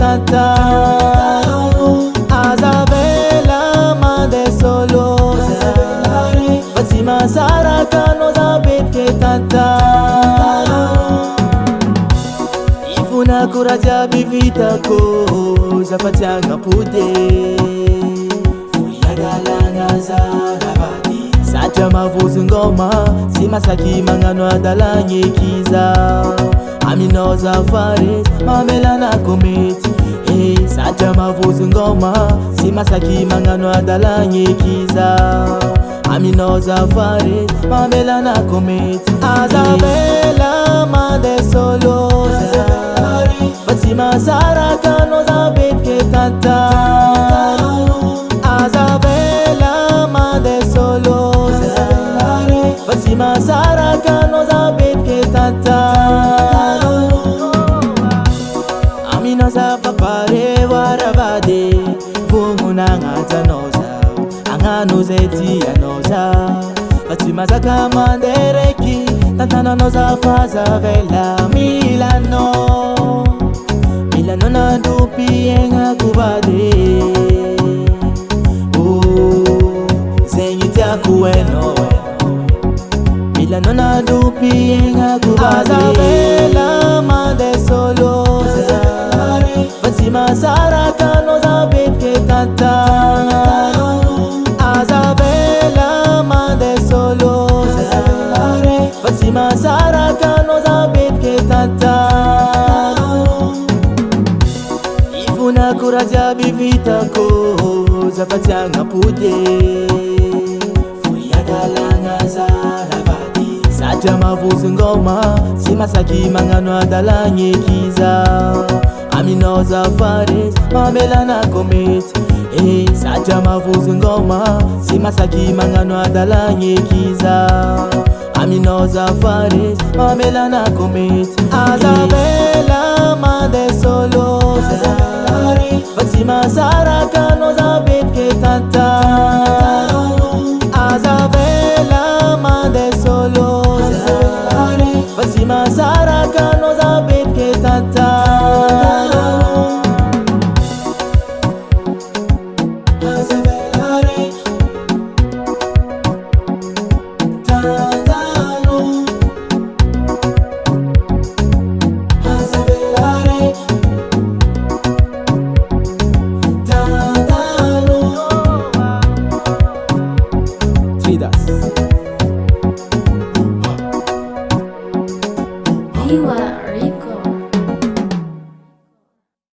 tantano. Avela mande solosa, Fatima Sara kano zabit ke tantano. Ifuna kuraja bivita ko zapatianga pude, Fuliadalanga zaravati. Sacha mavuzi ngoma, si masaki mangano adalanye kiza. Amino zafare, mamela na kometi. Hey, sacha mavuzi ngoma, si masaki mangano adalanye kiza. Amino zafare, mamela na kometi. Avela mande solosa, Fatima Sara kano zabit ke tantano. Avela mande solosa, Fatima Sara kano zabit ke tantano. Amino zapapare waravade, vunguna ngatanoza, angano zeti anoza. Fatima zaka mandereki, tantano noza faza vela Milano. Milano na dupi enga kubade, zenyita kueno. Milano na dupi enga kubade. Avela mande solosa, Fatima Sara kano zabit ke tantano. Avela mande solosa, Fatima Sara kano zabit ke tantano. Ifuna kuraja bivita ko zapatianga pude, Fuliadalanga zaravati. Sacha mavuzi ngoma, si masaki mangano adalanye kiza. Amino zafare, mamela na kometi. Hey, sacha mavuzi ngoma, si masaki mangano adalanye kiza. Amino zafare, mamela na kometi. Avela mande solosa, Fatima Sara kano zabit ke tantano. Avela mande solosa, Fatima Sara kano zabit ke tantano. Tridas. You are